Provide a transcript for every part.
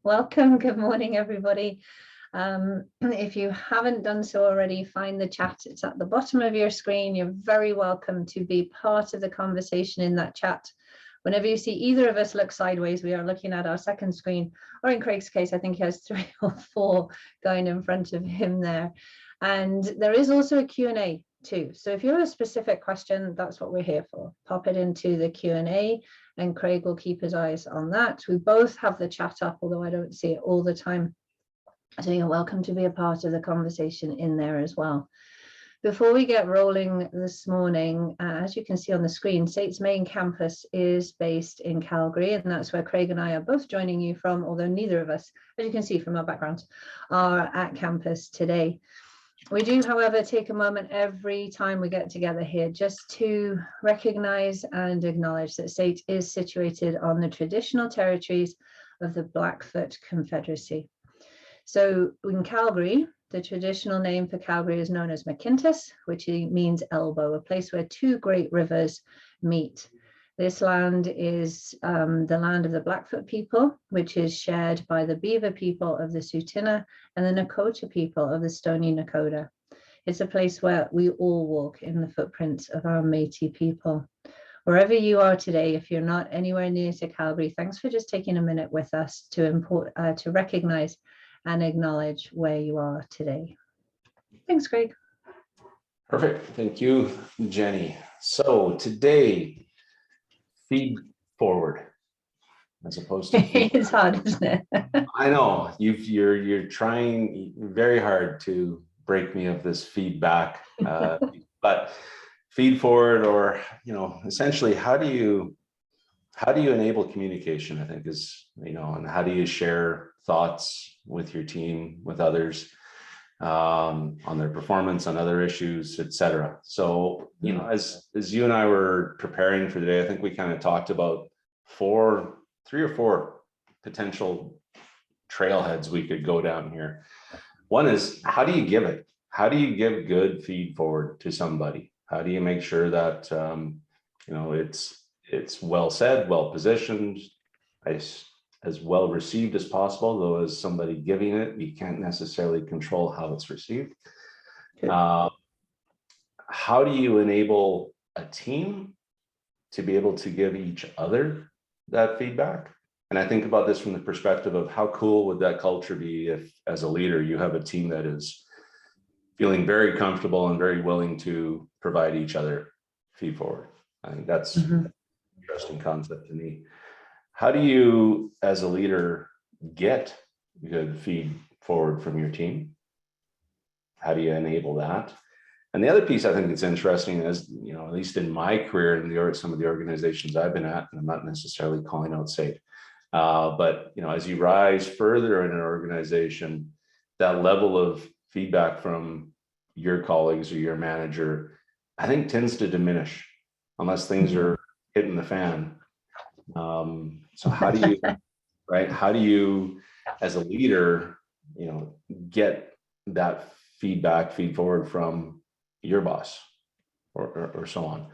Welcome. Good morning, everybody. If you haven't done so already, find the chat. It's at the bottom of your screen. You're very welcome to be part of the conversation in that chat. Whenever you see either of us look sideways, we are looking at our second screen, or in Craig's case, I think he has 3 or 4 going in front of him there. And there is also a Q&A too. So if you have a specific question, that's what we're here for. Pop it into the Q&A and Craig will keep his eyes on that. We both have the chat up, although I don't see it all the time. So you're welcome to be a part of the conversation in there as well. Before we get rolling this morning, as you can see on the screen, SAIT's main campus is based in Calgary, and that's where Craig and I are both joining you from, although neither of us, as you can see from our backgrounds, are at campus today. We do, however, take a moment every time we get together here just to recognize and acknowledge that SAIT is situated on the traditional territories of the Blackfoot Confederacy. So in Calgary, the traditional name for Calgary is known as McIntyre, which means elbow, a place where 2 great rivers meet. This land is the land of the Blackfoot people, which is shared by the Beaver people of the Tsuut'ina and the Nakota people of the Stoney Nakoda. It's a place where we all walk in the footprints of our Métis people. Wherever you are today, if you're not anywhere near to Calgary, thanks for just taking a minute with us to recognize and acknowledge where you are today. Thanks, Craig. Perfect. Thank you, Jenny. So today, feed forward as opposed to it's hard, isn't it? I know you're trying very hard to break me of this feedback, but feed forward, or essentially, how do you enable communication? I think is and how do you share thoughts with your team, with others, on their performance, on other issues, etc. So, as you and I were preparing for today, I think we kind of talked about 3 or 4 potential trailheads we could go down here. One is, how do you give it? How do you give good feed forward to somebody? How do you make sure that it's well said, well positioned, as well received as possible, though as somebody giving it, you can't necessarily control how it's received. Okay. How do you enable a team to be able to give each other that feedback? And I think about this from the perspective of how cool would that culture be if, as a leader, you have a team that is feeling very comfortable and very willing to provide each other feed forward. I think that's an interesting concept to me. How do you, as a leader, get good feed forward from your team? How do you enable that? And the other piece I think that's interesting is, at least in my career in some of the organizations I've been at, and I'm not necessarily calling out SAIT, but as you rise further in an organization, that level of feedback from your colleagues or your manager, I think tends to diminish unless things are hitting the fan. So how do you, right? How do you, as a leader, get that feed forward from your boss or so on?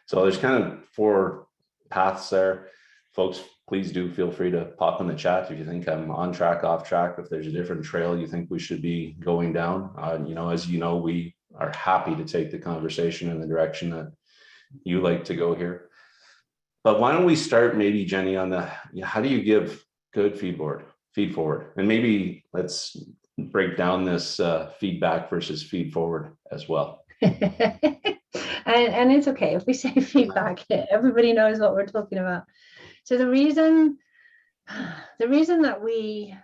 So there's kind of 4 paths there. Folks, please do feel free to pop in the chat if you think I'm on track, off track, if there's a different trail you think we should be going down. As we are happy to take the conversation in the direction that you like to go here. But why don't we start maybe, Jenny, on how do you give good feed forward? And maybe let's break down this feedback versus feed forward as well. And it's okay if we say feedback, everybody knows what we're talking about. So the reason that we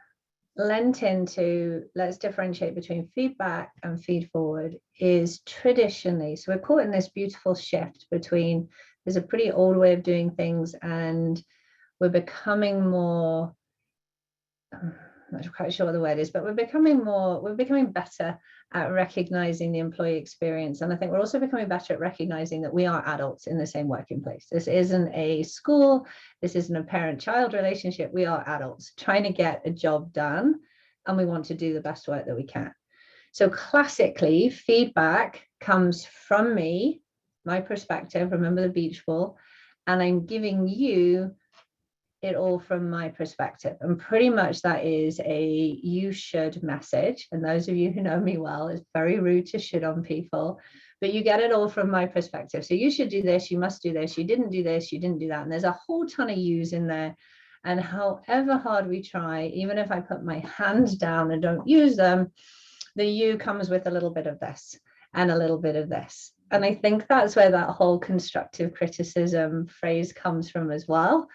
lent into let's differentiate between feedback and feed forward is traditionally, so we're caught in this beautiful shift between, there's a pretty old way of doing things and we're becoming more, I'm not quite sure what the word is, but we're becoming better at recognizing the employee experience. And I think we're also becoming better at recognizing that we are adults in the same working place. This isn't a school, this isn't a parent-child relationship. We are adults trying to get a job done, and we want to do the best work that we can. So classically, feedback comes from me, my perspective, remember the beach ball, and I'm giving you it all from my perspective. And pretty much that is a you should message. And those of you who know me well, it's very rude to shit on people, but you get it all from my perspective. So you should do this, you must do this, you didn't do this, you didn't do that. And there's a whole ton of yous in there. And however hard we try, even if I put my hands down and don't use them, the you comes with a little bit of this and a little bit of this. And I think that's where that whole constructive criticism phrase comes from as well.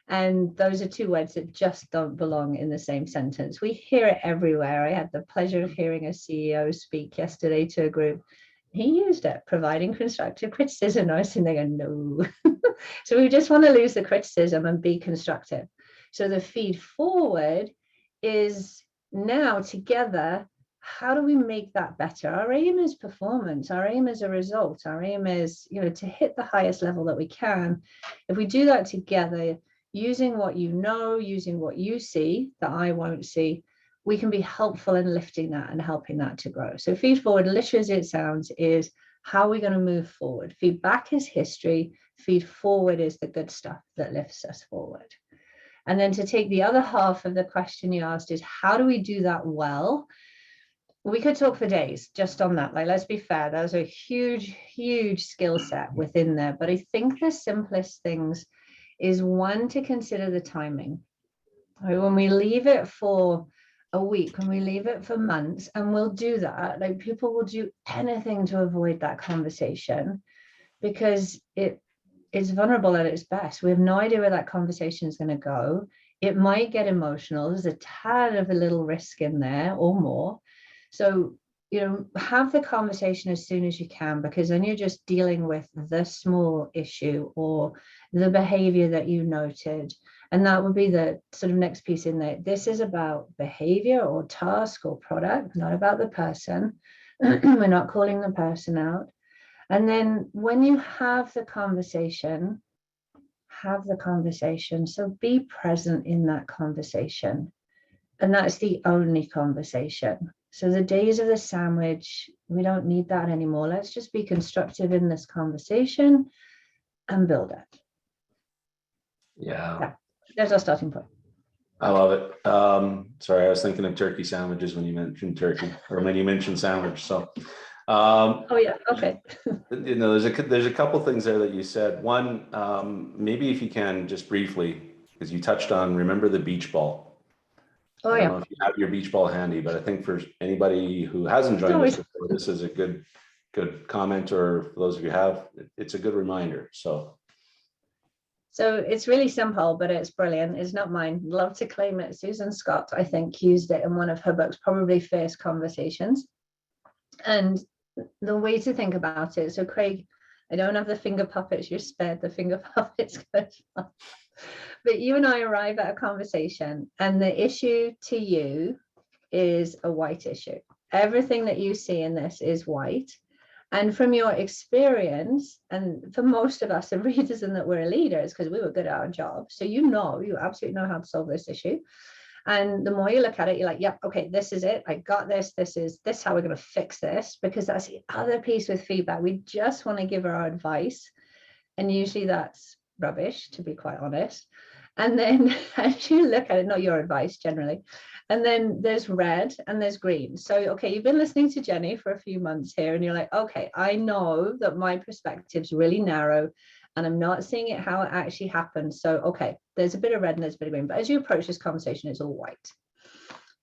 And those are two words that just don't belong in the same sentence. We hear it everywhere. I had the pleasure of hearing a CEO speak yesterday to a group. He used it, providing constructive criticism. I was sitting there going, no. So we just want to lose the criticism and be constructive. So the feed forward is now together, how do we make that better? Our aim is performance. Our aim is a result. Our aim is, to hit the highest level that we can. If we do that together, using what you know, using what you see that I won't see, we can be helpful in lifting that and helping that to grow. So feed forward, literally as it sounds, is how are we going to move forward? Feedback is history. Feed forward is the good stuff that lifts us forward. And then to take the other half of the question you asked is, how do we do that well? We could talk for days just on that. Like, let's be fair, there's a huge, huge skill set within there. But I think the simplest things is one, to consider the timing. When we leave it for a week, when we leave it for months, and we'll do that, like people will do anything to avoid that conversation because it's vulnerable at its best. We have no idea where that conversation is going to go. It might get emotional. There's a tad of a little risk in there or more. So, have the conversation as soon as you can, because then you're just dealing with the small issue or the behavior that you noted. And that would be the sort of next piece in there. This is about behavior or task or product, not about the person. We're not calling the person out. And then when you have the conversation. So be present in that conversation. And that's the only conversation. So the days of the sandwich, we don't need that anymore. Let's just be constructive in this conversation and build it. Yeah. There's our starting point. I love it. Sorry, I was thinking of turkey sandwiches when you mentioned turkey, or when you mentioned sandwich. So, oh yeah, okay. There's a couple things there that you said. One, maybe if you can just briefly, because you touched on, remember the beach ball. Oh, I don't know if you have your beach ball handy, but I think for anybody who hasn't joined us before, this is a good comment, or for those of you who have, it's a good reminder. So it's really simple, but it's brilliant. It's not mine. Love to claim it. Susan Scott, I think, used it in one of her books, probably First Conversations. And the way to think about it, so Craig, I don't have the finger puppets. You're spared the finger puppets. But you and I arrive at a conversation, and the issue to you is a white issue. Everything that you see in this is white. And from your experience, and for most of us, the reason that we're leaders, because we were good at our job. So you absolutely know how to solve this issue. And the more you look at it, you're like, yep, okay, this is it. I got this. This is how we're going to fix this, because that's the other piece with feedback. We just want to give our advice. And usually that's rubbish, to be quite honest. And then as you look at it, not your advice generally, and then there's red and there's green. So, okay, you've been listening to Jennie for a few months here, and you're like, okay, I know that my perspective's really narrow and I'm not seeing it how it actually happened. So, okay, there's a bit of red and there's a bit of green. But as you approach this conversation, it's all white.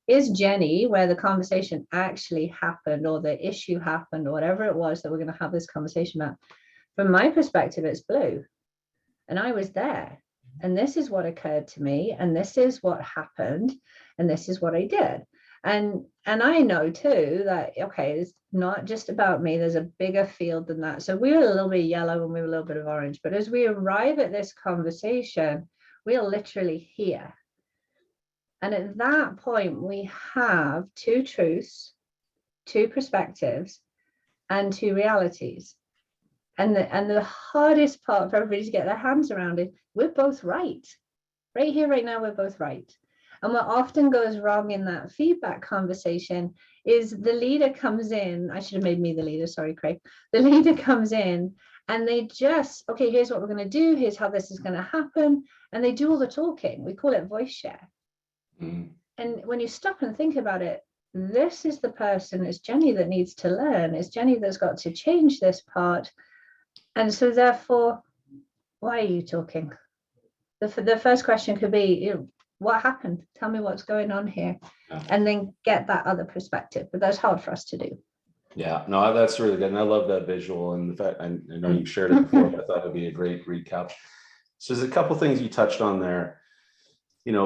Is Jennie, where the conversation actually happened or the issue happened or whatever it was that we're going to have this conversation about, from my perspective, it's blue. And I was there. And this is what occurred to me, and this is what happened, and this is what I did. And I know too that, okay, it's not just about me. There's a bigger field than that. So we were a little bit yellow and we were a little bit of orange. But as we arrive at this conversation, we are literally here. And at that point, we have two truths, two perspectives, and two realities. And the hardest part for everybody to get their hands around it, we're both right. Right here, right now, we're both right. And what often goes wrong in that feedback conversation is the leader comes in. I should have made me the leader. Sorry, Craig. The leader comes in And they just, okay, here's what we're going to do. Here's how this is going to happen. And they do all the talking. We call it voice share. Mm. And when you stop and think about it, this is the person, it's Jenny that needs to learn. It's Jenny that's got to change this part. And so therefore, why are you talking? The first question could be, what happened? Tell me what's going on here. Yeah. And then get that other perspective. But that's hard for us to do. Yeah, no, that's really good. And I love that visual. And the fact, I know you've shared it before, but I thought it'd be a great recap. So there's a couple things you touched on there,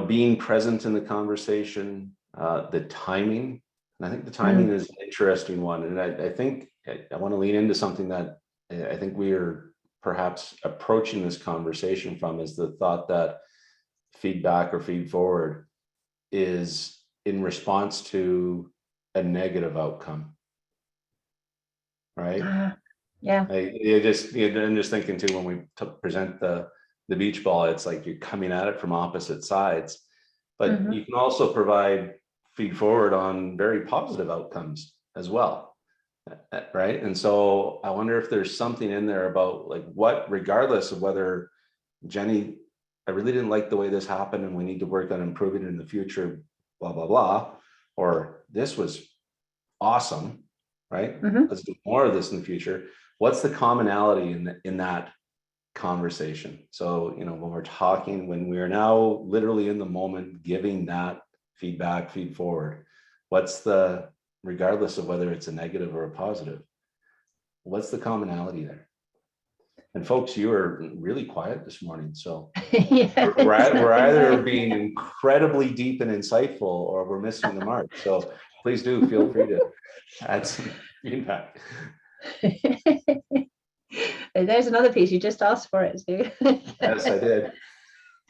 being present in the conversation, the timing. And I think the timing is an interesting one. And I think I want to lean into something that I think we are perhaps approaching this conversation from, is the thought that feedback or feed forward is in response to a negative outcome. Right. Yeah. I'm just thinking too, when we present the beach ball, it's like you're coming at it from opposite sides, but you can also provide feed forward on very positive outcomes as well. Right. And so I wonder if there's something in there about like what, regardless of whether, Jenny, I really didn't like the way this happened and we need to work on improving it in the future, blah, blah, blah, or this was awesome. Right. Let's do more of this in the future. What's the commonality in that conversation? So, when we're talking, when we are now literally in the moment, giving that feedback, feed forward, what's the, regardless of whether it's a negative or a positive, what's the commonality there? And folks, you are really quiet this morning. So we're either being incredibly deep and insightful, or we're missing the mark. So please do feel free to add some feedback. There's another piece. You just asked for it, Stu. Yes, I did.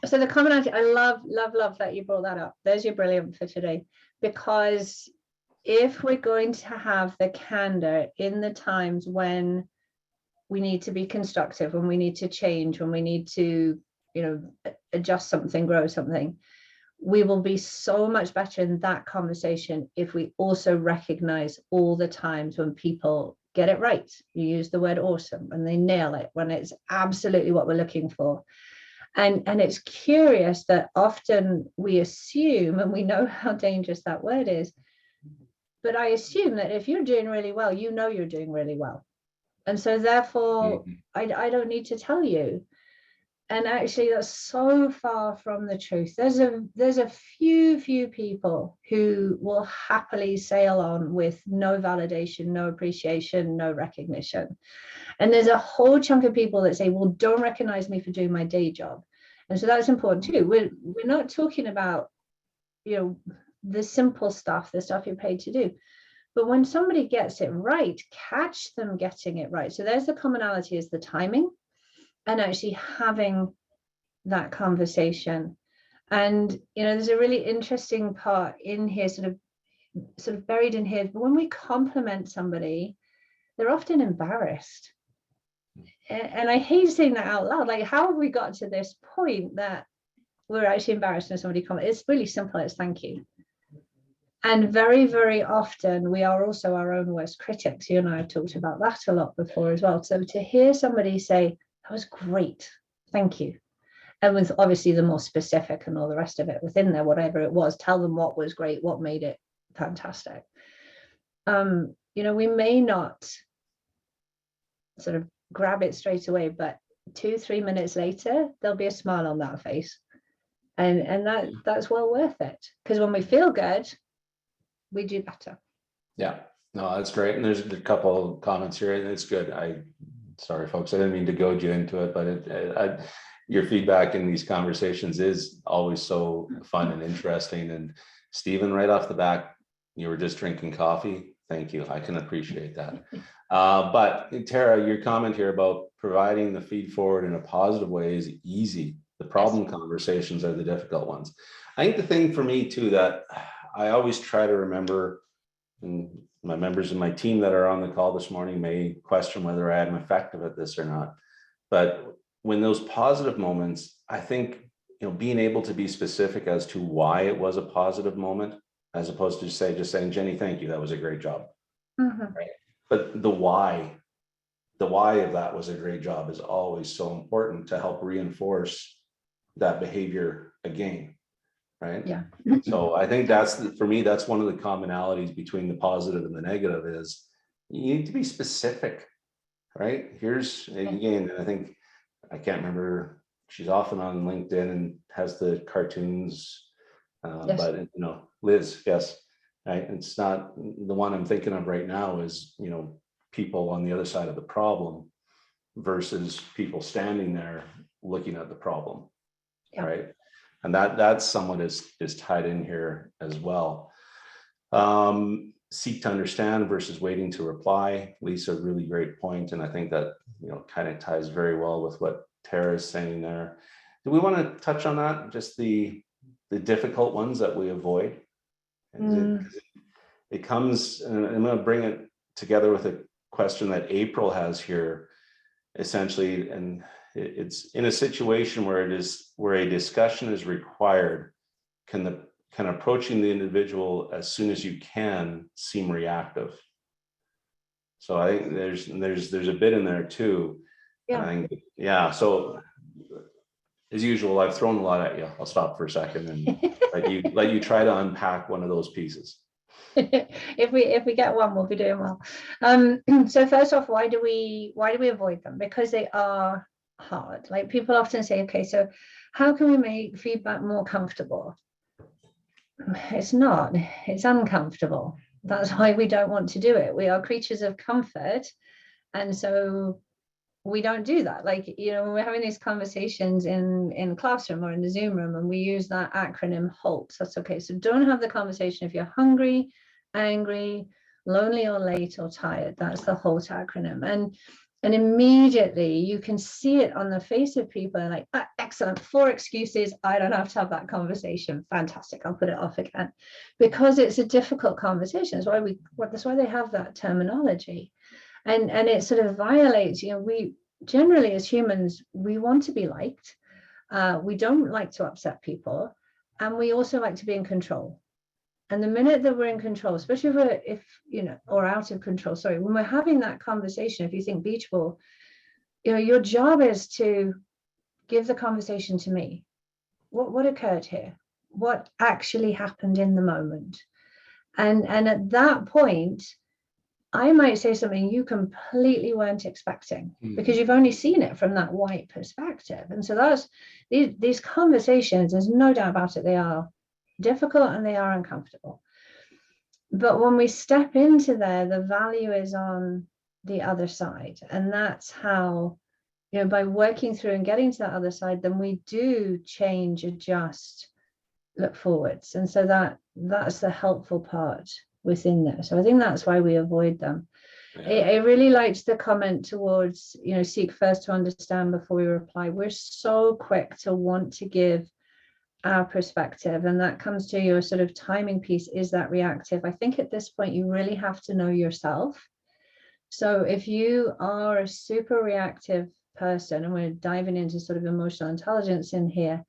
So the commonality, I love that you brought that up. There's your brilliant for today. Because if we're going to have the candor in the times when we need to be constructive, when we need to change, when we need to, adjust something, grow something, we will be so much better in that conversation if we also recognize all the times when people get it right. You use the word awesome, and they nail it when it's absolutely what we're looking for. And it's curious that often we assume, and we know how dangerous that word is, but I assume that if you're doing really well, you're doing really well. And so therefore, I don't need to tell you. And actually, that's so far from the truth. There's a few people who will happily sail on with no validation, no appreciation, no recognition. And there's a whole chunk of people that say, well, don't recognize me for doing my day job. And so that's important too. We're not talking about, the simple stuff, the stuff you're paid to do. But when somebody gets it right, catch them getting it right. So there's the commonality, is the timing and actually having that conversation. And there's a really interesting part in here, sort of buried in here. But when we compliment somebody, they're often embarrassed. And I hate saying that out loud. Like, how have we got to this point that we're actually embarrassed when somebody comments? It's really simple. It's thank you. And very, very often we are also our own worst critics. You and I have talked about that a lot before as well. So to hear somebody say, that was great, thank you. And with obviously the more specific and all the rest of it within there, whatever it was, tell them what was great, what made it fantastic. We may not sort of grab it straight away, but 2-3 minutes later, there'll be a smile on that face. And that's well worth it. Because when we feel good, we do better. Yeah, no, that's great. And there's a couple of comments here, and it's good. Sorry, folks, I didn't mean to goad you into it, but your feedback in these conversations is always so fun and interesting. And Stephen, right off the bat, you were just drinking coffee. Thank you. I can appreciate that. But Tara, your comment here about providing the feed forward in a positive way is easy. The problem conversations are the difficult ones. I think the thing for me too, that I always try to remember, and my members of my team that are on the call this morning may question whether I am effective at this or not. But when those positive moments, I think, being able to be specific as to why it was a positive moment, as opposed to just saying, Jenny, thank you, that was a great job. Right? But the why the why of that was a great job is always so important to help reinforce that behavior again, right? Yeah. So I think for me, that's one of the commonalities between the positive and the negative is you need to be specific, right? Here's, again, I think, I can't remember, she's often on LinkedIn and has the cartoons, Yes. but, Liz, yes, right? It's not the one I'm thinking of right now is, people on the other side of the problem versus people standing there looking at the problem, Yeah. right? And that's somewhat is tied in here as well. Seek to understand versus waiting to reply. Lisa, really great point. And I think that, kind of ties very well with what Tara is saying there. Do we want to touch on that? Just the difficult ones that we avoid? It comes, and I'm going to bring it together with a question that April has here, essentially, and it's in a situation where a discussion is required. Can approaching the individual as soon as you can seem reactive? So I think there's a bit in there too. Yeah. So as usual, I've thrown a lot at you. I'll stop for a second and let you try to unpack one of those pieces. If we get one, we'll be doing well. So first off, why do we avoid them? Because they are hard. Like, people often say, okay, so how can we make feedback more comfortable? It's not, it's uncomfortable. That's why we don't want to do it. We are creatures of comfort. And so we don't do that. Like, when we're having these conversations in classroom or in the Zoom room, and we use that acronym HALT, that's okay. So don't have the conversation if you're hungry, angry, lonely, or late, or tired. That's the HALT acronym. And immediately you can see it on the face of people, like, excellent, 4 excuses, I don't have to have that conversation, fantastic, I'll put it off again, because it's a difficult conversation. That's why they have that terminology. And it sort of violates, we generally, as humans, we want to be liked. We don't like to upset people, and we also like to be in control. And the minute that we're in control, especially or out of control, when we're having that conversation, if you think beach ball, your job is to give the conversation to me. What occurred here? What actually happened in the moment? And at that point, I might say something you completely weren't expecting, because you've only seen it from that white perspective. And so that's these conversations, there's no doubt about it, they are difficult and they are uncomfortable. But when we step into there, the value is on the other side. And that's how, by working through and getting to that other side, then we do change, adjust, look forwards. And so that's the helpful part within there. So I think that's why we avoid them. Yeah. I really liked the comment towards, seek first to understand before we reply. We're so quick to want to give our perspective, and that comes to your sort of timing piece. Is that reactive? I think at this point you really have to know yourself. So if you are a super reactive person, and we're diving into sort of emotional intelligence in here,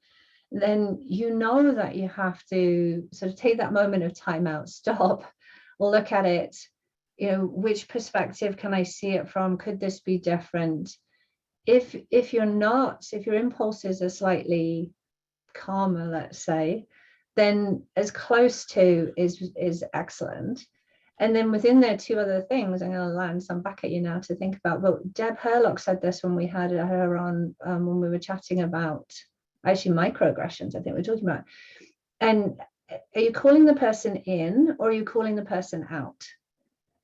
then that you have to sort of take that moment of time out, stop, look at it, which perspective can I see it from? Could this be different? If your impulses are slightly calmer, let's say, then as close to is excellent. And then within there, 2 other things I'm going to land some back at you now to think about. But Deb Herlock said this when we had her on, when we were chatting about actually microaggressions, I think we're talking about. And are you calling the person in, or are you calling the person out?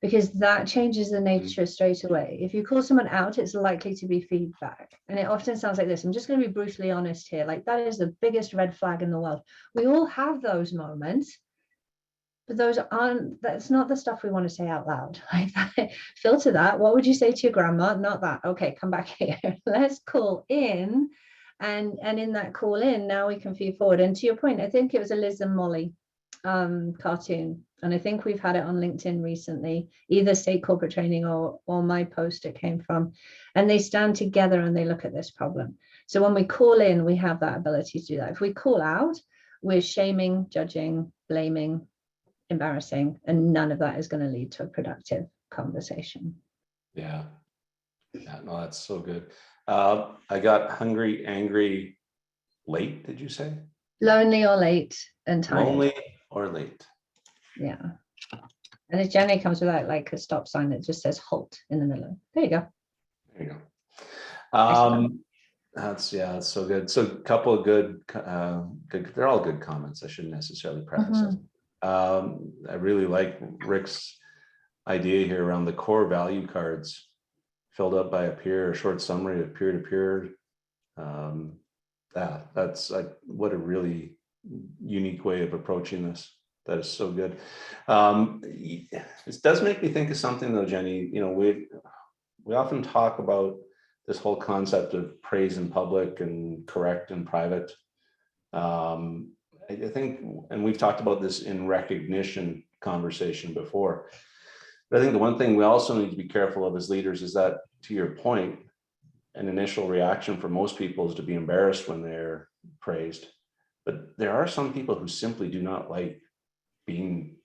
Because that changes the nature straight away. If you call someone out, it's likely to be feedback. And it often sounds like this. I'm just going to be brutally honest here. Like, that is the biggest red flag in the world. We all have those moments, but that's not the stuff we want to say out loud. Like, filter that. What would you say to your grandma? Not that. Okay, come back here. Let's call in. And in that call in, now we can feed forward. And to your point, I think it was a Liz and Molly cartoon, and I think we've had it on LinkedIn recently, either State Corporate Training or my post it came from, and they stand together and they look at this problem. So when we call in, we have that ability to do that. If we call out, we're shaming, judging, blaming, embarrassing, and none of that is going to lead to a productive conversation. Yeah, Yeah, no, that's so good. I got hungry, angry, late, did you say? Lonely or late and tired. Lonely or late. Yeah. And if Jenny comes without like a stop sign that just says halt in the middle. There you go. There you go. That's so good. So a couple of good, they're all good comments. I shouldn't necessarily preface it. I really like Rick's idea here around the core value cards filled up by a peer, a short summary of peer-to-peer. That's like, what a really unique way of approaching this. That is so good. It does make me think of something though, Jenny. You know, we often talk about this whole concept of praise in public and correct in private. I think, and we've talked about this in recognition conversation before, but I think the one thing we also need to be careful of as leaders is that, to your point, an initial reaction for most people is to be embarrassed when they're praised. But there are some people who simply do not like being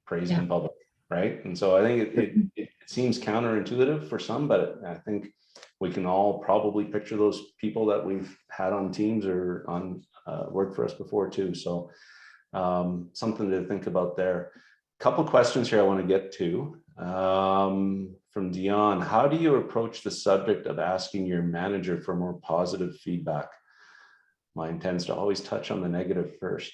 praised in public, right? And so I think it seems counterintuitive for some, but I think we can all probably picture those people that we've had on teams or on work for us before too. So something to think about there. A couple questions here I want to get to. From Dion, how do you approach the subject of asking your manager for more positive feedback? Mine tends to always touch on the negative first.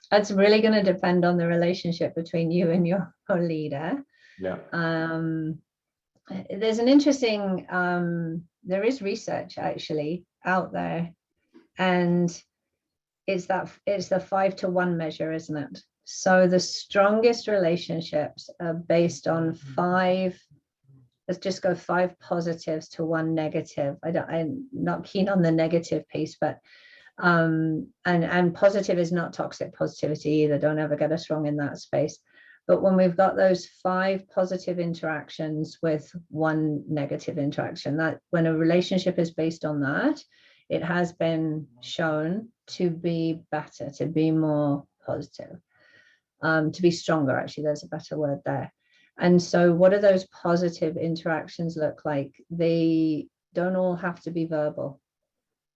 That's really going to depend on the relationship between you and your leader. Yeah. There's an interesting, there is research actually out there, and it's the 5-to-1 measure, isn't it? So the strongest relationships are based on 5, let's just go 5 positives to 1 negative. I'm not keen on the negative piece, but and positive is not toxic positivity either. Don't ever get us wrong in that space. But when we've got those 5 positive interactions with 1 negative interaction, that when a relationship is based on that, it has been shown to be better, to be more positive, to be stronger. Actually, there's a better word there. And so what do those positive interactions look like? They don't all have to be verbal.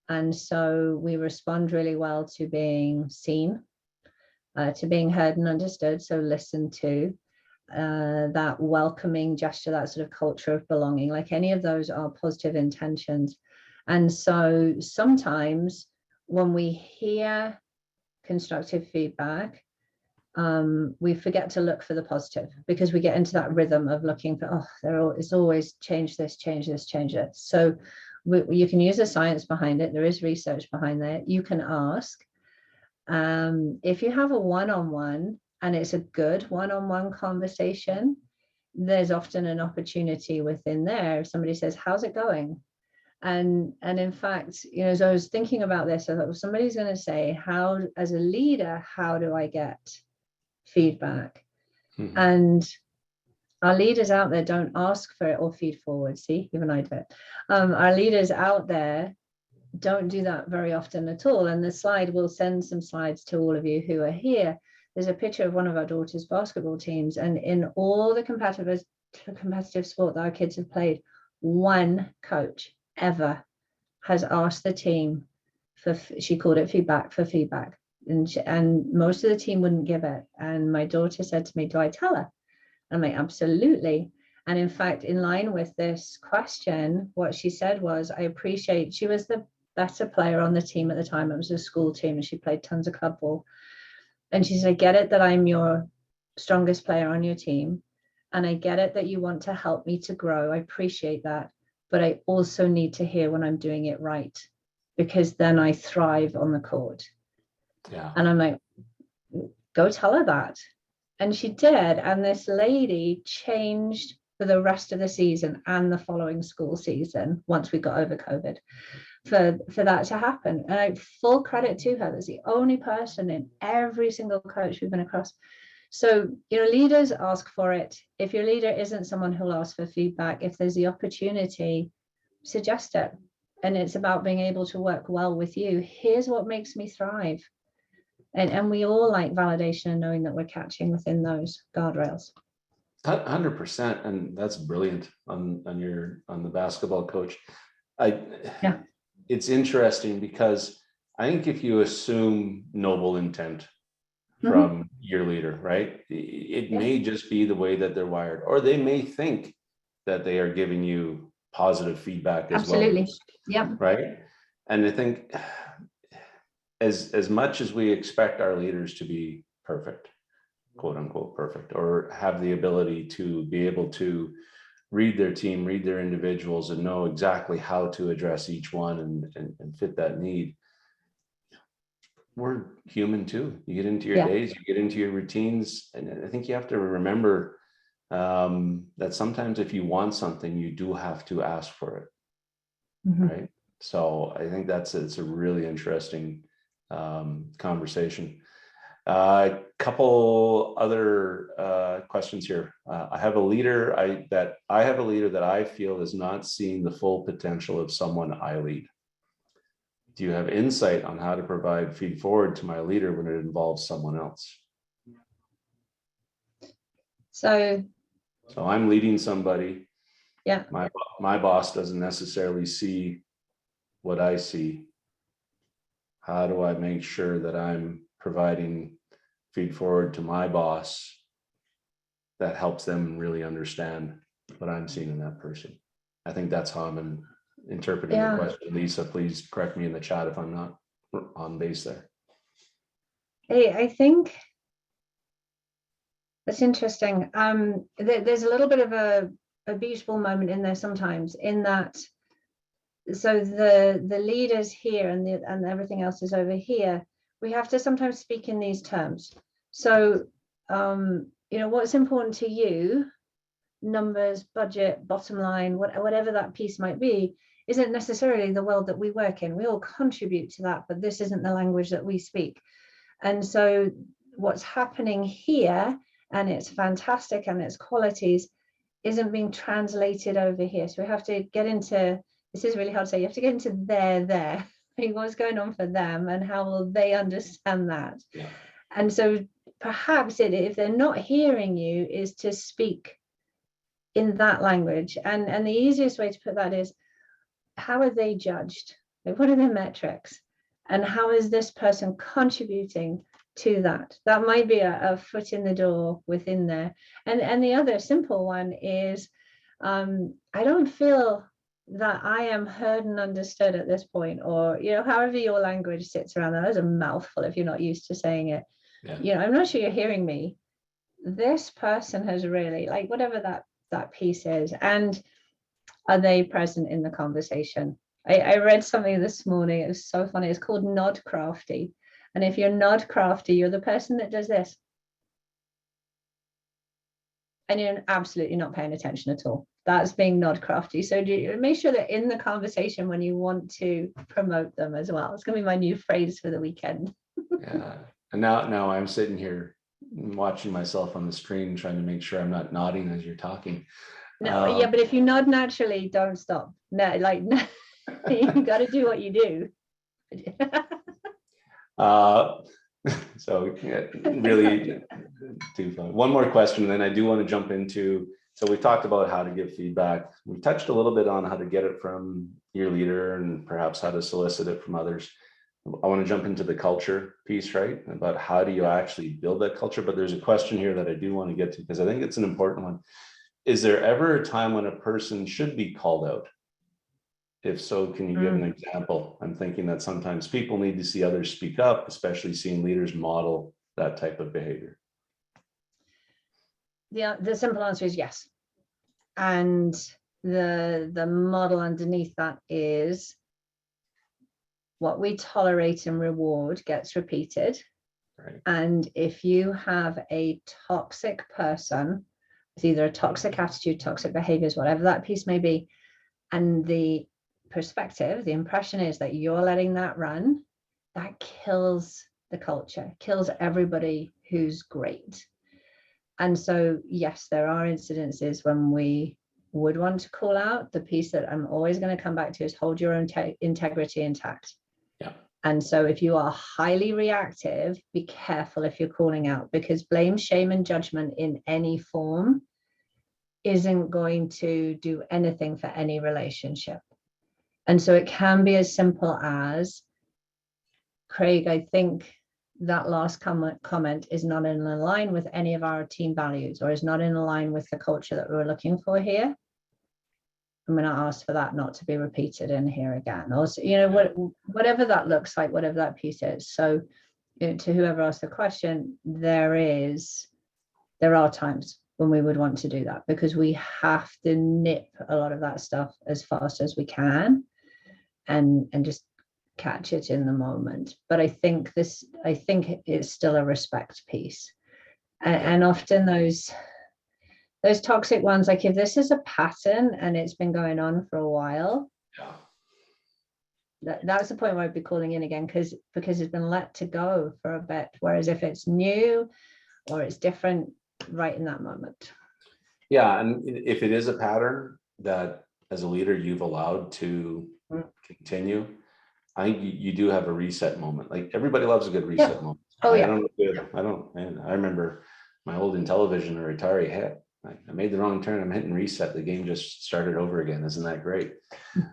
And so we respond really well to being seen, to being heard and understood, so listened to, that welcoming gesture, that sort of culture of belonging, like any of those are positive intentions. And so sometimes when we hear constructive feedback, we forget to look for the positive because we get into that rhythm of looking for, it's always change this, change this, change it. So you can use the science behind it. There is research behind that. You can ask, if you have a one-on-one and it's a good one-on-one conversation, there's often an opportunity within there. If somebody says, how's it going? And in fact, you know, as I was thinking about this, I thought, well, somebody's going to say, how, as a leader, how do I get feedback? Mm-hmm. And our leaders out there don't ask for it or feed forward. See, even I do it. Our leaders out there don't do that very often at all. And the slide, we'll send some slides to all of you who are here. There's a picture of one of our daughter's basketball teams. And in all the competitive sport that our kids have played, 1 coach ever has asked the team for, she called it feedback, for feedback. And most of the team wouldn't give it. And my daughter said to me, do I tell her? I'm like, absolutely. And in fact, in line with this question, what she said was, I appreciate, she was the better player on the team at the time. It was a school team and she played tons of club ball. And she said, I get it that I'm your strongest player on your team. And I get it that you want to help me to grow. I appreciate that. But I also need to hear when I'm doing it right, because then I thrive on the court. Yeah. And I'm like, go tell her that. And she did. And this lady changed for the rest of the season and the following school season, once we got over COVID, for that to happen. And I full credit to her. That's the only person in every single coach we've been across. So, you know, leaders ask for it. If your leader isn't someone who'll ask for feedback, if there's the opportunity, suggest it. And it's about being able to work well with you. Here's what makes me thrive. And we all like validation and knowing that we're catching within those guardrails. 100%, and that's brilliant on the basketball coach. Yeah. It's interesting because I think if you assume noble intent from your leader, right, it may just be the way that they're wired, or they may think that they are giving you positive feedback as well. Absolutely. Yeah. Right. And I think as much as we expect our leaders to be perfect, quote unquote perfect, or have the ability to be able to read their team, read their individuals, and know exactly how to address each one and fit that need, we're human too. You get into your days, you get into your routines, and I think you have to remember that sometimes if you want something, you do have to ask for it. Right. So I think it's a really interesting conversation. A couple other questions here. I have a leader that I feel is not seeing the full potential of someone I lead. Do you have insight on how to provide feed forward to my leader when it involves someone else? So I'm leading somebody. Yeah. My boss doesn't necessarily see what I see. How do I make sure that I'm providing feed forward to my boss that helps them really understand what I'm seeing in that person? I think that's how I'm interpreting the question. Lisa, please correct me in the chat if I'm not on base there. Hey, I think that's interesting. There's a little bit of a beautiful moment in there sometimes, in that, so the leaders here and everything else is over here. We have to sometimes speak in these terms. So what's important to you, numbers, budget, bottom line, whatever that piece might be, isn't necessarily the world that we work in. We all contribute to that, but this isn't the language that we speak. And so what's happening here, and it's fantastic, and its qualities, isn't being translated over here. So we have to get into, this is really hard to say, you have to get into there, like what's going on for them and how will they understand that. Yeah. And so perhaps if they're not hearing you, is to speak in that language. And the easiest way to put that is, how are they judged? Like, what are their metrics? And how is this person contributing to that? That might be a foot in the door within there. And the other simple one is, I don't feel that I am heard and understood at this point, or, however your language sits around that. That's a mouthful if you're not used to saying it. Yeah. I'm not sure you're hearing me. This person has really, like, whatever that piece is, and are they present in the conversation? I read something this morning. It was so funny. It's called nod crafty. And if you're nod crafty, you're the person that does this. And you're absolutely not paying attention at all. That's being nod crafty. So do you make sure that in the conversation when you want to promote them as well. It's going to be my new phrase for the weekend. Yeah. And now I'm sitting here watching myself on the screen, trying to make sure I'm not nodding as you're talking. No, yeah, but if you nod naturally, don't stop. No, like, no, you got to do what you do. So yeah, really too fun. One more question, and then I do want to jump into, so we talked about how to give feedback. We touched a little bit on how to get it from your leader and perhaps how to solicit it from others. I want to jump into the culture piece, right? About how do you actually build that culture? But there's a question here that I do want to get to, because I think it's an important one. Is there ever a time when a person should be called out? If so, can you give an example? I'm thinking that sometimes people need to see others speak up, especially seeing leaders model that type of behavior. Yeah, the simple answer is yes. And the model underneath that is, what we tolerate and reward gets repeated. Right. And if you have a toxic person, it's either a toxic attitude, toxic behaviors, whatever that piece may be, and the perspective, the impression is that you're letting that run, that kills the culture, kills everybody who's great. And so, yes, there are incidences when we would want to call out. The piece that I'm always going to come back to is hold your own integrity intact. Yeah. And so if you are highly reactive, be careful if you're calling out, because blame, shame, and judgment in any form isn't going to do anything for any relationship. And so it can be as simple as, Craig, I think that last comment is not in line with any of our team values, or is not in line with the culture that we're looking for here. I'm going to ask for that not to be repeated in here again. Also, you know, whatever that looks like, whatever that piece is. So, you know, to whoever asked the question, there are times when we would want to do that, because we have to nip a lot of that stuff as fast as we can and just catch it in the moment. But I think it's still a respect piece. And often those toxic ones, like if this is a pattern and it's been going on for a while, that's the point where I'd be calling in again, because it's been let to go for a bit. Whereas if it's new or it's different, right in that moment. Yeah, and if it is a pattern that as a leader you've allowed to continue, I think you do have a reset moment. Like everybody loves a good reset moment. Oh yeah. I remember my old Intellivision or Atari hit. I made the wrong turn. I'm hitting reset. The game just started over again. Isn't that great?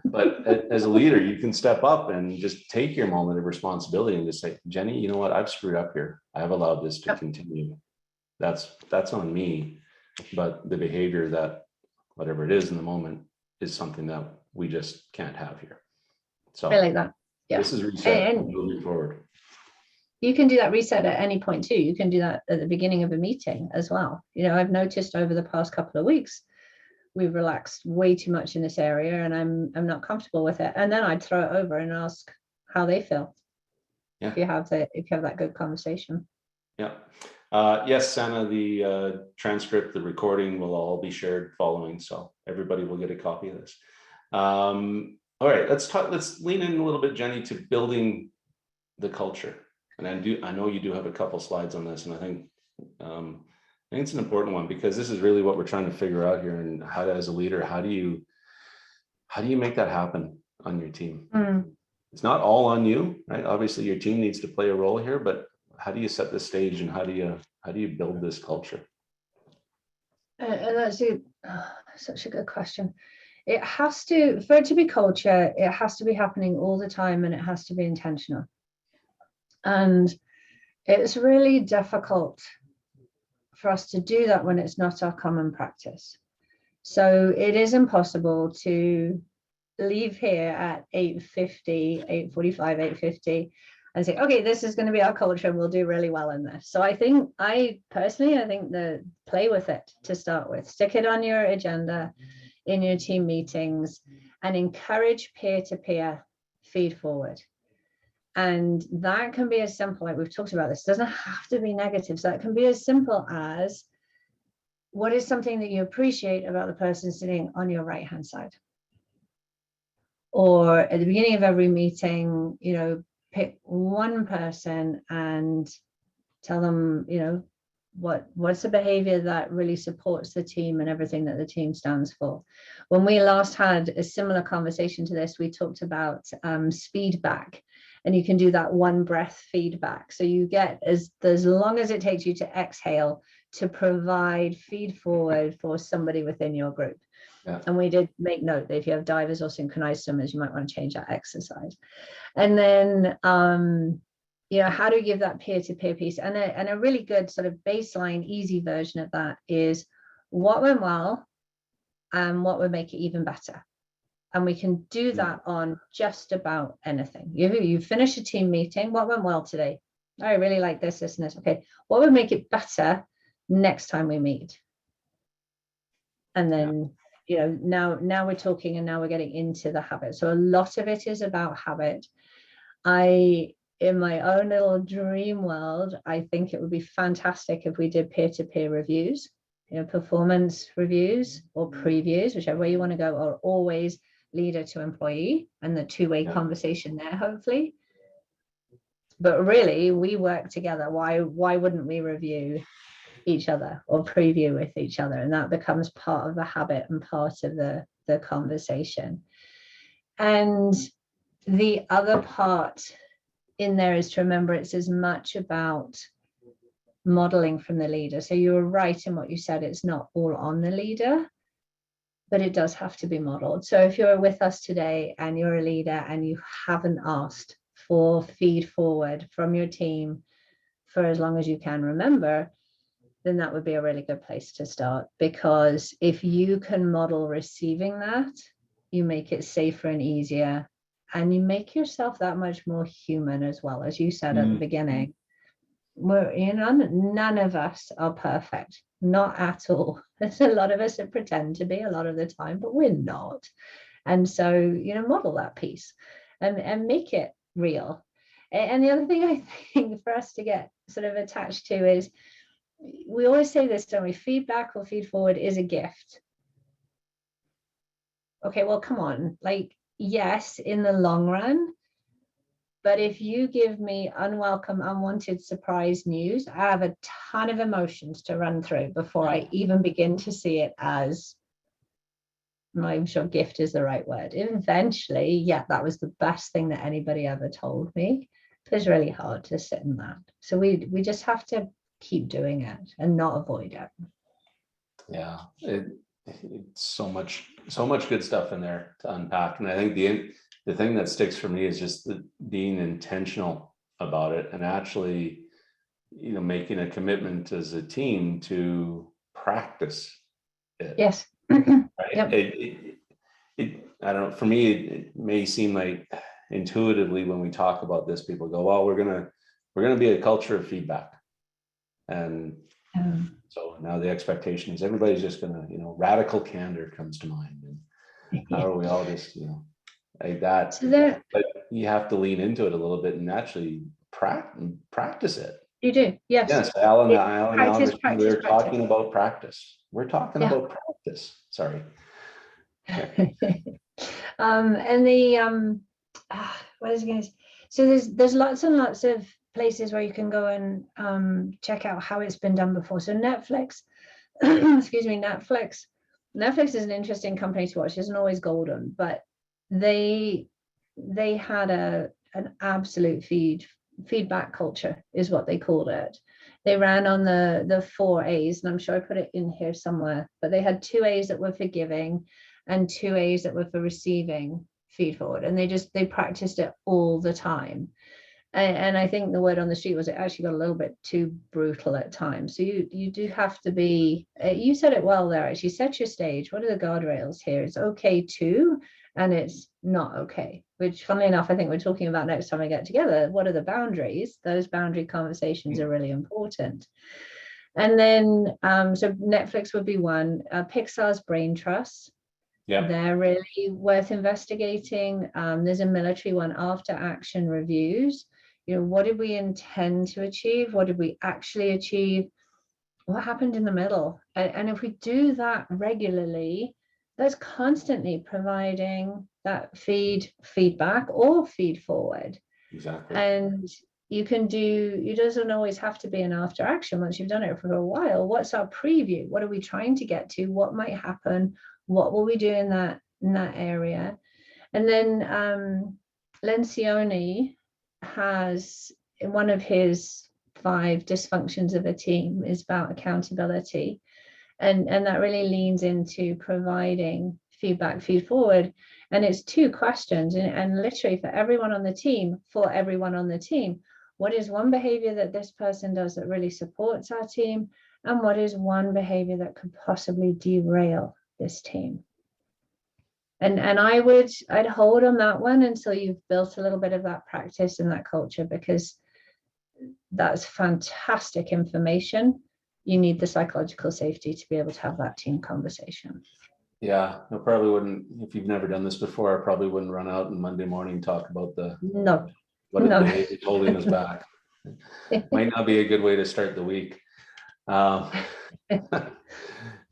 But as a leader, you can step up and just take your moment of responsibility and just say, Jenny, you know what? I've screwed up here. I've allowed this to continue. That's on me. But the behavior that whatever it is in the moment is something that we just can't have here. So I like that. Yeah. This is reset and moving forward. You can do that reset at any point too. You can do that at the beginning of a meeting as well. You know, I've noticed over the past couple of weeks, we've relaxed way too much in this area and I'm not comfortable with it. And then I'd throw it over and ask how they feel. Yeah. If you have that good conversation. Yeah. Yes, Sana, the transcript, the recording will all be shared following. So everybody will get a copy of this. All right, let's lean in a little bit, Jenny, to building the culture. And I know you do have a couple slides on this, and I think it's an important one, because this is really what we're trying to figure out here. And how to, as a leader, how do you make that happen on your team? It's not all on you, right? Obviously your team needs to play a role here, but how do you set the stage and how do you build this culture? And that's such a good question. It has to, for it to be culture, it has to be happening all the time, and it has to be intentional. And it's really difficult for us to do that when it's not our common practice. So it is impossible to leave here at 8:50, 8:45, 8:50 and say, okay, this is going to be our culture and we'll do really well in this. So I think the play with it to start with. Stick it on your agenda in your team meetings and encourage peer-to-peer feed forward. And that can be as simple, like we've talked about this, it doesn't have to be negative. So it can be as simple as, what is something that you appreciate about the person sitting on your right-hand side? Or at the beginning of every meeting, you know, pick one person and tell them, you know, what's the behavior that really supports the team and everything that the team stands for. When we last had a similar conversation to this, we talked about feedback, and you can do that one breath feedback. So you get as long as it takes you to exhale to provide feed forward for somebody within your group. Yeah. And we did make note that if you have divers or synchronized swimmers, you might want to change that exercise. And then you know, how do you give that peer-to-peer piece? And a really good sort of baseline, easy version of that is what went well and what would make it even better. And we can do that on just about anything. You finish a team meeting, what went well today? I really like this, and this. Okay, what would make it better next time we meet? And then, you know, now we're talking and now we're getting into the habit. So a lot of it is about habit. In my own little dream world, I think it would be fantastic if we did peer-to-peer reviews, you know, performance reviews or previews, whichever way you want to go, are always leader to employee and the two-way conversation there, hopefully. But really, we work together. Why wouldn't we review each other or preview with each other? And that becomes part of the habit and part of the conversation. And the other part in there is to remember it's as much about modeling from the leader. So you were right in what you said, it's not all on the leader, but it does have to be modeled. So if you're with us today and you're a leader and you haven't asked for feed forward from your team for as long as you can remember, then that would be a really good place to start. Because if you can model receiving that, you make it safer and easier, and you make yourself that much more human as well. As you said at the beginning, none of us are perfect, not at all. There's a lot of us that pretend to be a lot of the time, but we're not. And so, model that piece and make it real. And the other thing I think for us to get sort of attached to is, we always say this, don't we? Feedback or feed forward is a gift. Okay, well, come on. Like, yes, in the long run, but if you give me unwelcome, unwanted surprise news, I have a ton of emotions to run through before I even begin to see it as, I'm not even sure gift is the right word. Eventually, yeah, that was the best thing that anybody ever told me. It's really hard to sit in that. So we just have to keep doing it and not avoid it. Yeah, it's so much good stuff in there to unpack. And I think the thing that sticks for me is just being intentional about it, and actually, making a commitment as a team to practice it. Yes. Right? Yep. I don't know, for me, it may seem like intuitively when we talk about this, people go, well, we're gonna be a culture of feedback. And so now the expectation is everybody's just gonna, radical candor comes to mind. And how are we all just, like that? So but you have to lean into it a little bit and actually practice it. You do, yes. Yes, Alan, Practice, we're talking about practice. We're talking about practice. Sorry. And the what is it going to say? So there's lots and lots of places where you can go and check out how it's been done before. So Netflix, excuse me, Netflix is an interesting company to watch. It isn't always golden, but they had an absolute feedback culture is what they called it. They ran on the 4 A's, and I'm sure I put it in here somewhere, but they had 2 A's that were for giving and 2 A's that were for receiving feed forward, and they practiced it all the time. And I think the word on the street was it actually got a little bit too brutal at times. So you do have to be, you said it well there, actually set your stage. What are the guardrails here? It's okay to, and it's not okay, which funnily enough, I think we're talking about next time we get together. What are the boundaries? Those boundary conversations are really important. And then, so Netflix would be one, Pixar's Brain Trust. Yeah, they're really worth investigating. There's a military one, After Action Reviews. What did we intend to achieve? What did we actually achieve? What happened in the middle? And if we do that regularly, that's constantly providing that feedback or feed forward. Exactly. And you can do, it doesn't always have to be an after action once you've done it for a while. What's our preview? What are we trying to get to? What might happen? What will we do in that area? And then Lencioni has, one of his 5 dysfunctions of a team is about accountability. And that really leans into providing feedback, feed forward. And it's 2 questions. And literally for everyone on the team, what is one behavior that this person does that really supports our team? And what is one behavior that could possibly derail this team? And I'd hold on that one until you've built a little bit of that practice and that culture, because that's fantastic information. You need the psychological safety to be able to have that team conversation. Yeah, I probably wouldn't, if you've never done this before, I probably wouldn't run out on Monday morning talk about what is holding us back. Might not be a good way to start the week.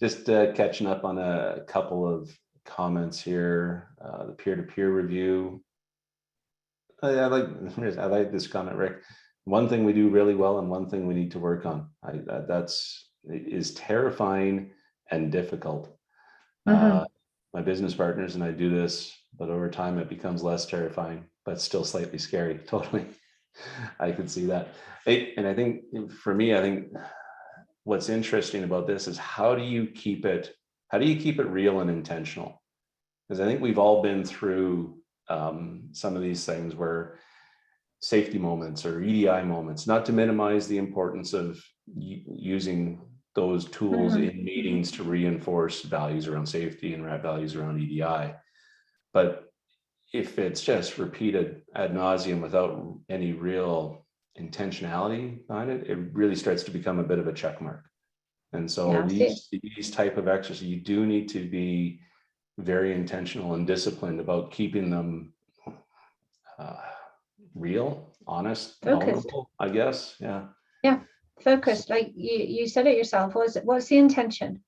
Just catching up on a couple of comments here. The peer-to-peer review. I like this comment, Rick. One thing we do really well and one thing we need to work on. That's terrifying and difficult. My business partners and I do this, but over time it becomes less terrifying, but still slightly scary. Totally. I could see that. And I think for me, what's interesting about this is how do you keep it how do you keep it real and intentional? Because I think we've all been through some of these things where safety moments or EDI moments, not to minimize the importance of using those tools in meetings to reinforce values around safety and values around EDI. But if it's just repeated ad nauseum without any real intentionality behind it, it really starts to become a bit of a check mark. And so these type of exercises, you do need to be very intentional and disciplined about keeping them real, honest, vulnerable, I guess. Yeah, focused. Like you said it yourself. What's the intention?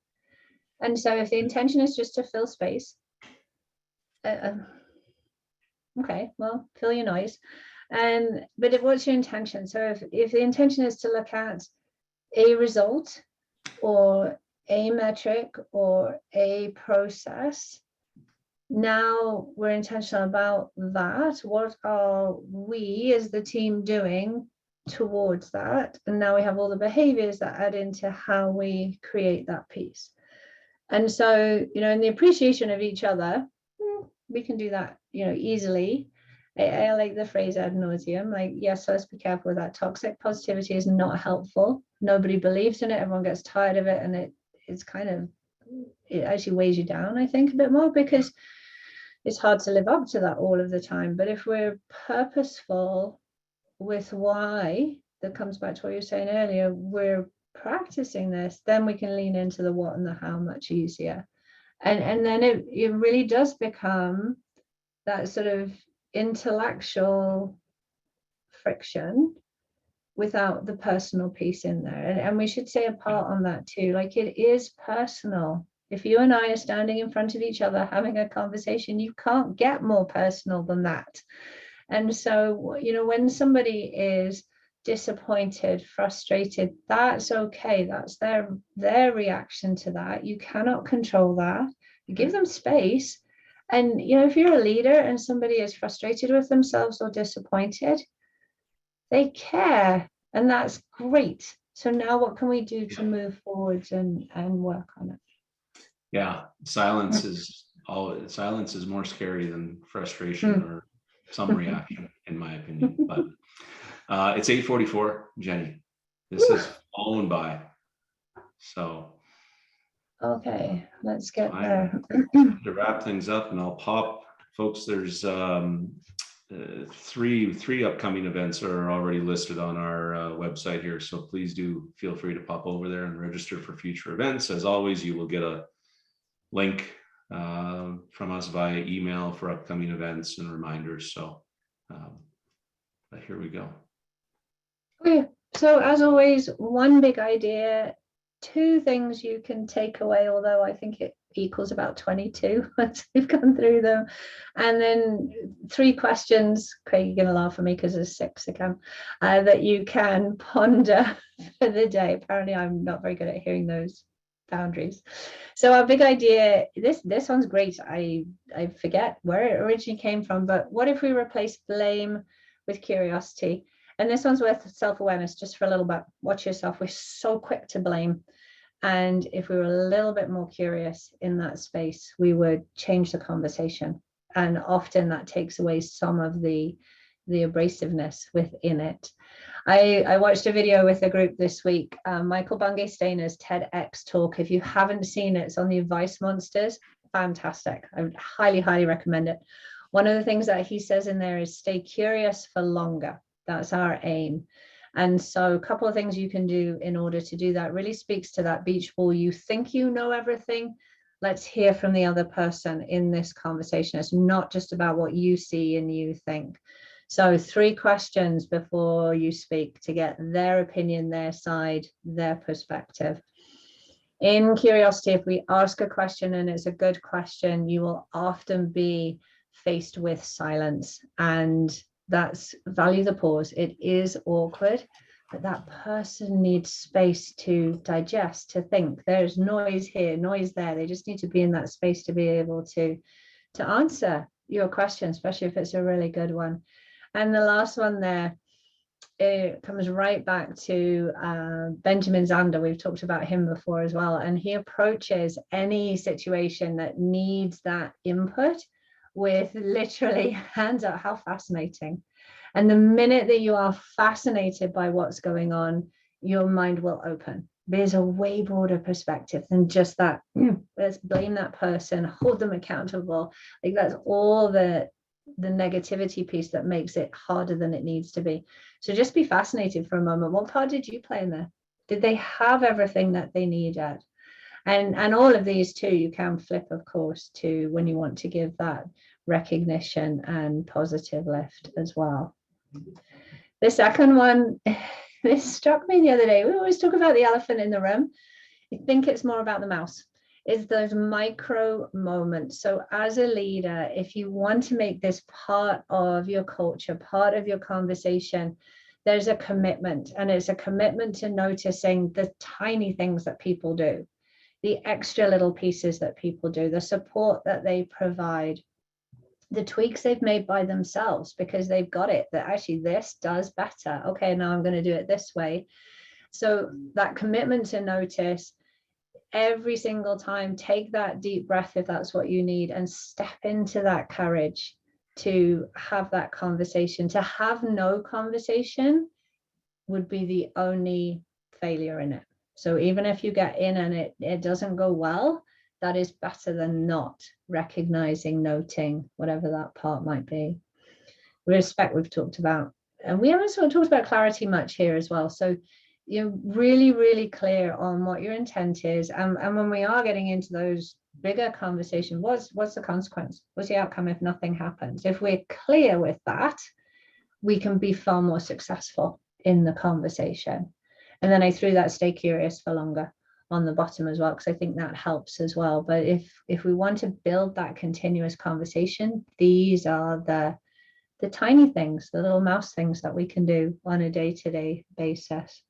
And so if the intention is just to fill space, okay, well, fill your noise. But what's your intention? So if the intention is to look at a result or a metric or a process, now we're intentional about that. What are we as the team doing towards that? And now we have all the behaviors that add into how we create that piece. And so, in the appreciation of each other, we can do that, easily. I like the phrase ad nauseum, like, yes, let's be careful with that. Toxic positivity is not helpful. Nobody believes in it. Everyone gets tired of it. And it actually weighs you down, I think, a bit more, because it's hard to live up to that all of the time. But if we're purposeful with why, that comes back to what you were saying earlier, we're practicing this, then we can lean into the what and the how much easier. And then it really does become that sort of intellectual friction without the personal piece in there. And we should say apart on that too, like, it is personal. If you and I are standing in front of each other having a conversation, you can't get more personal than that. And so, when somebody is disappointed, frustrated, that's okay. That's their reaction to that. You cannot control that. You give them space. And, if you're a leader and somebody is frustrated with themselves or disappointed, they care. And that's great. So now what can we do to move forwards and work on it? Yeah, silence is more scary than frustration or some reaction, in my opinion. But it's 8:44, Jenny. This is flown by. So okay, let's get there. To wrap things up, and I'll pop, folks, there's three upcoming events are already listed on our website here. So please do feel free to pop over there and register for future events. As always, you will get a link from us via email for upcoming events and reminders. So but here we go. Okay, so as always, one big idea, two things you can take away, although I think it equals about 22 once we've gone through them, and then 3 questions. Craig, you're going to laugh at me because there's 6 again, that you can ponder for the day. Apparently I'm not very good at hearing those boundaries. So our big idea, this one's great. I forget where it originally came from, but what if we replace blame with curiosity? And this one's with self-awareness, just for a little bit. Watch yourself. We're so quick to blame. And if we were a little bit more curious in that space, we would change the conversation. And often that takes away some of the abrasiveness within it. I watched a video with a group this week, Michael Bungay-Stainer's TEDx talk. If you haven't seen it, it's on the advice monsters. Fantastic. I would highly, highly recommend it. One of the things that he says in there is stay curious for longer. That's our aim. And so a couple of things you can do in order to do that really speaks to that beach ball. You think you know everything. Let's hear from the other person in this conversation. It's not just about what you see and you think. So 3 questions before you speak to get their opinion, their side, their perspective. In curiosity, if we ask a question and it's a good question, you will often be faced with silence, and that's value the pause. It is awkward, but that person needs space to digest, to think. There's noise here, noise there. They just need to be in that space to be able to answer your question, especially if it's a really good one. And the last one there, it comes right back to Benjamin Zander. We've talked about him before as well. And he approaches any situation that needs that input with literally hands up. How fascinating. And the minute that you are fascinated by what's going on, your mind will open. There's a way broader perspective than just that. Let's blame that person, hold them accountable. Like that's all the negativity piece that makes it harder than it needs to be. So just be fascinated for a moment. What part did you play in there? Did they have everything that they needed? And all of these too, you can flip, of course, to when you want to give that recognition and positive lift as well. The second one, this struck me the other day. We always talk about the elephant in the room. I think it's more about the mouse. It's those micro moments. So as a leader, if you want to make this part of your culture, part of your conversation, there's a commitment, and it's a commitment to noticing the tiny things that people do, the extra little pieces that people do, the support that they provide, the tweaks they've made by themselves because they've got it, that actually this does better. Okay, now I'm going to do it this way. So that commitment to notice every single time, take that deep breath if that's what you need, and step into that courage to have that conversation. To have no conversation would be the only failure in it. So even if you get in and it doesn't go well, that is better than not recognizing, noting, whatever that part might be. Respect we've talked about. And we haven't sort of talked about clarity much here as well. So you're really, really clear on what your intent is. And when we are getting into those bigger conversations, what's the consequence? What's the outcome if nothing happens? If we're clear with that, we can be far more successful in the conversation. And then I threw that stay curious for longer on the bottom as well, because I think that helps as well. But if we want to build that continuous conversation, these are the tiny things, the little mouse things that we can do on a day-to-day basis.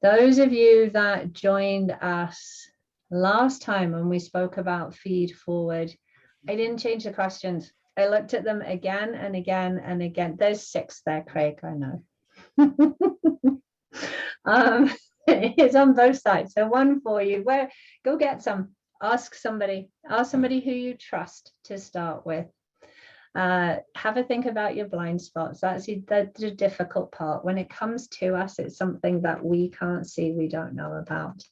Those of you that joined us last time when we spoke about feed forward, I didn't change the questions. I looked at them again and again and again. There's 6 there, Craig, I know. It's on both sides. So one for you, go get some, ask somebody who you trust to start with. Have a think about your blind spots. That's the difficult part. When it comes to us, it's something that we can't see, we don't know about.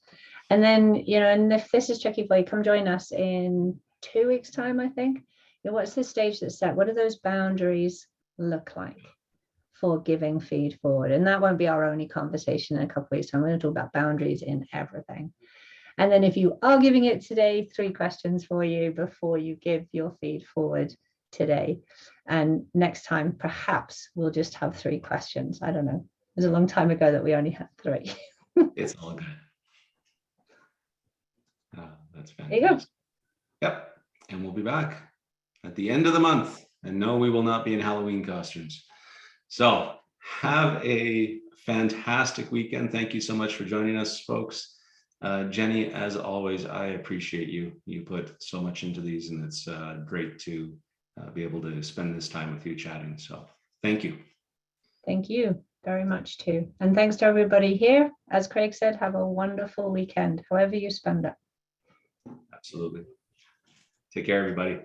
And then, and if this is tricky for you, come join us in 2 weeks' time, I think. What's the stage that's set? What do those boundaries look like for giving feed forward? And that won't be our only conversation in a couple of weeks' time. We're going to talk about boundaries in everything. And then if you are giving it today, 3 questions for you before you give your feed forward today. And next time, perhaps we'll just have 3 questions. I don't know. It was a long time ago that we only had 3. It's all good. Oh, that's fantastic. There you go. Yep. And we'll be back at the end of the month. And no, we will not be in Halloween costumes. So have a fantastic weekend. Thank you so much for joining us, folks. Jennie, as always, I appreciate you. You put so much into these, and it's great to be able to spend this time with you chatting. So thank you. Thank you very much too. And thanks to everybody here. As Craig said, have a wonderful weekend, however you spend it. Absolutely. Take care, everybody.